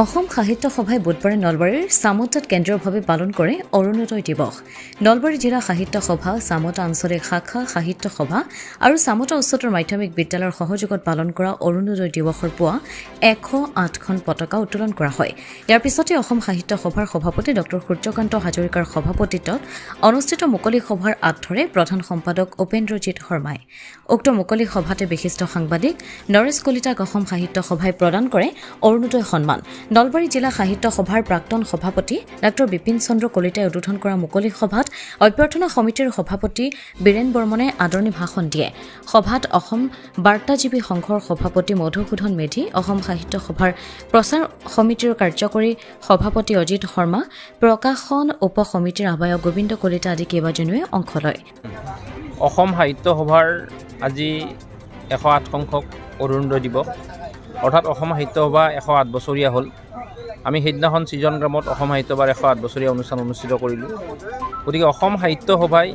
অসম সাহিত্য সভাই বুধবাৰে নলবাৰীৰ চামতাত কেন্দ্ৰীয়ভাৱে পালন কৰে অৰুণোদয় দিৱস। নলবাৰী জিলা সাহিত্য সভা, চামতা আঞ্চলিক শাখা সাহিত্য সভা আৰু চামতা উচ্চতৰ মাধ্যমিক বিদ্যালয়ৰ সহযোগত পালন কৰা অৰুণোদয় দিৱসৰ পুৱা 108খন পতাকা উত্তোলন কৰা হয়। ইয়াৰ পিছতে অসম সাহিত্য সভাৰ সভাপতি ড সূৰ্যকান্ত হাজৰিকাৰ সভাপতিত্বত অনুষ্ঠিত মুকলি সভাৰ আঁত ধৰে প্ৰধান সম্পাদক উপেন্দ্ৰজিৎ শৰ্মাই। উক্ত মুকলি সভাতে বিশিষ্ট সাংবাদিক নৰেশ কলিতাক অসম সাহিত্য সভাই প্ৰদান কৰে অৰুণোদয় সন্মান। নলবাৰী জিলা সাহিত্য সভাৰ প্ৰাক্তন সভাপতি ডাঃ বিপিন চন্দ্ৰ কলিতাই উদ্বোধন কৰা মুকলি সভাত অভ্যৰ্থনা সমিতিৰ সভাপতি বীৰেন বৰ্মনে আদৰণি ভাষণ দিয়ে। সভাত অসম বাৰ্তাজীৱী সংঘৰ সভাপতি মধুসূদন মেধি, অসম সাহিত্য সভাৰ প্ৰচাৰ সমিতিৰ কাৰ্যকৰী সভাপতি অজিত শৰ্মা, প্ৰকাশন উপ সমিতিৰ আহ্বায়ক গোবিন্দ কলিতা আদি কেইবাজনেও অংশ লয়। অসম সাহিত্য সভাৰ আজি 108 সংখ্যক অৰুণোদয় দিৱস, অৰ্থাৎ অসম সাহিত্য সভা 108 বছৰীয়া হ'ল। আমি সেইদিনাখন ছিজন গ্ৰামত অসম সাহিত্য সভাৰ 108 বছৰীয়া অনুষ্ঠান অনুষ্ঠিত কৰিলোঁ। গতিকে অসম সাহিত্য সভাই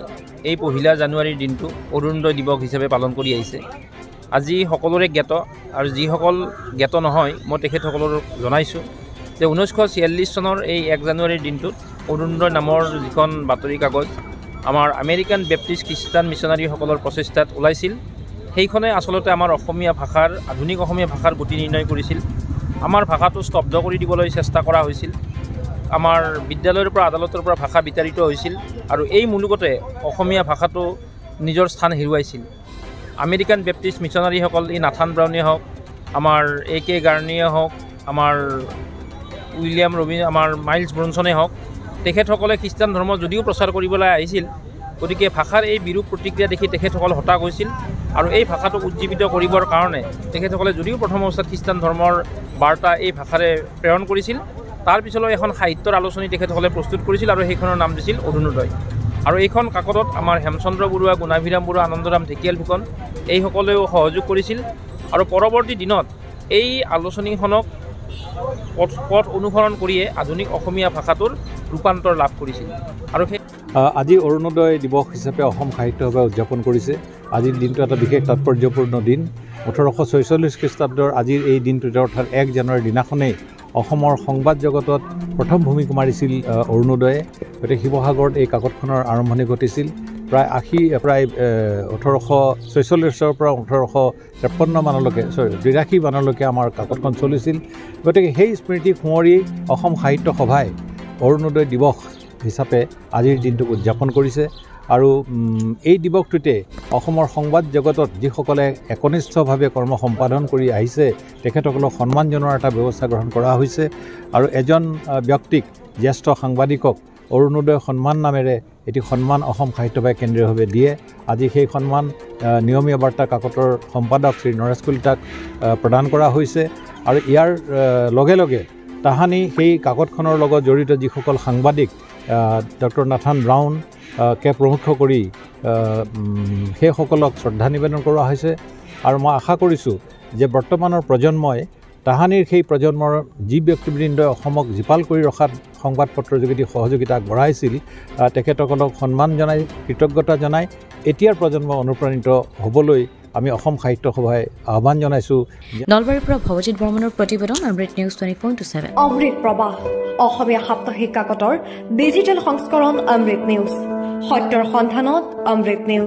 এই 1 জানুৱাৰীৰ দিনটো অৰুণোদয় দিৱস হিচাপে পালন কৰি আহিছে। আজি সকলোৰে জ্ঞাত, আৰু যিসকল জ্ঞাত নহয় মই তেখেতসকলক জনাইছোঁ যে 1946 চনৰ এই 1 জানুৱাৰীৰ দিনটোত অৰুণোদয় নামৰ যিখন বাতৰি কাগজ আমাৰ আমেৰিকান বেপ্টিষ্ট খ্ৰীষ্টান মিছনাৰীসকলৰ প্ৰচেষ্টাত ওলাইছিল, সেইখনে আচলতে আমাৰ অসমীয়া ভাষাৰ, আধুনিক অসমীয়া ভাষাৰ গতি নিৰ্ণয় কৰিছিল। আমাৰ ভাষাটো স্তব্ধ কৰি দিবলৈ চেষ্টা কৰা হৈছিল। আমাৰ বিদ্যালয়ৰ পৰা, আদালতৰ পৰা ভাষা বিতাড়িত হৈছিল, আৰু এই মুলুগতে অসমীয়া ভাষাটো নিজৰ স্থান হেৰুৱাইছিল। আমেৰিকান বেপ্টিষ্ট মিছনাৰীসকল, এই নাথান ব্ৰাউনে হওক, আমাৰ A.K. গাৰ্ণিয়ে হওক, আমাৰ আমাৰ মাইলছ ব্ৰনছনে হওক, তেখেতসকলে খ্ৰীষ্টান ধৰ্ম যদিও প্ৰচাৰ কৰিবলৈ আহিছিল, গতিকে ভাষাৰ এই বিৰূপ প্ৰতিক্ৰিয়া দেখি তেখেতসকল হতাশ হৈছিল, আৰু এই ভাষাটোক উজ্জীৱিত কৰিবৰ কাৰণে তেখেতসকলে যদিও প্ৰথম অৱস্থাত খ্ৰীষ্টান ধৰ্মৰ বাৰ্তা এই ভাষাৰে প্ৰেৰণ কৰিছিল, তাৰ পিছলৈ এখন সাহিত্যৰ আলোচনী তেখেতসকলে প্ৰস্তুত কৰিছিল, আৰু সেইখনৰ নাম দিছিল অৰুণোদয়। আৰু এইখন কাকতত আমাৰ হেমচন্দ্ৰ বৰুৱা, গুণাভিৰাম বৰুৱা, আনন্দৰাম ঢেকিয়াল ফুকন এইসকলেও সহযোগ কৰিছিল, আৰু পৰৱৰ্তী দিনত এই আলোচনীখনক পথ অনুসৰণ কৰিয়ে আধুনিক অসমীয়া ভাষাটোৰ ৰূপান্তৰ লাভ কৰিছিল। আৰু আজি অৰুণোদয় দিৱস হিচাপে অসম সাহিত্য সভাই উদযাপন কৰিছে। আজিৰ দিনটো এটা বিশেষ তাৎপৰ্যপূৰ্ণ দিন। 1846 খ্ৰীষ্টাব্দৰ আজিৰ এই দিনটোতে, অৰ্থাৎ 1 জানুৱাৰীৰ দিনাখনেই অসমৰ সংবাদ জগতত প্ৰথম ভূমিকা মাৰিছিল অৰুণোদয়ে। গতিকে শিৱসাগৰত এই কাকতখনৰ আৰম্ভণি ঘটিছিল। প্ৰায় 1846 পৰা 1853 মানলৈকে 82 মানলৈকে আমাৰ কাকতখন চলিছিল। গতিকে সেই স্মৃতি সোঁৱৰি অসম সাহিত্য সভাই অৰুণোদয় দিৱস হিচাপে আজিৰ দিনটোক উদযাপন কৰিছে। আৰু এই দিৱসটোতে অসমৰ সংবাদ জগতত যিসকলে একনিষ্ঠভাৱে কৰ্ম সম্পাদন কৰি আহিছে, তেখেতসকলক সন্মান জনোৱাৰ এটা ব্যৱস্থা গ্ৰহণ কৰা হৈছে। আৰু এজন ব্যক্তিক, জ্যেষ্ঠ সাংবাদিকক অৰুণোদয় সন্মান নামেৰে এটি সন্মান অসম সাহিত্য সভাই কেন্দ্ৰীয়ভাৱে দিয়ে। আজি সেই সন্মান নিয়মীয়া বাৰ্তা কাকতৰ সম্পাদক শ্ৰী নৰেশ কলিতাক প্ৰদান কৰা হৈছে। আৰু ইয়াৰ লগে লগে তাহানি সেই কাকতখনৰ লগত জড়িত যিসকল সাংবাদিক, ডক্টৰ নাথান ব্ৰাউন কে প্ৰমুখ কৰি সেইসকলক শ্ৰদ্ধা নিবেদন কৰা হৈছে। আৰু মই আশা কৰিছোঁ যে বৰ্তমানৰ প্ৰজন্মই তাহানিৰ সেই প্ৰজন্মৰ যি ব্যক্তিবৃন্দই অসমক জীপাল কৰি ৰখাত সংবাদ পত্ৰৰ যোগেদি সহযোগিতা আগবঢ়াইছিল, তেখেতসকলক সন্মান জনাই, কৃতজ্ঞতা জনাই এতিয়াৰ প্ৰজন্ম অনুপ্ৰাণিত হ'বলৈ আমি অসম সাহিত্য সভাই আহ্বান জনাইছোঁ। নলবাৰীৰ পৰা ভৱজিৎ বৰ্মনৰ প্ৰতিবেদন, অমৃত নিউজ 24/7। অমৃত প্ৰবাহ, অসমীয়া সাপ্তাহিক কাকতৰ ডিজিটেল সংস্কৰণ অমৃত নিউজ, সত্যৰ সন্ধানত অমৃত নিউজ।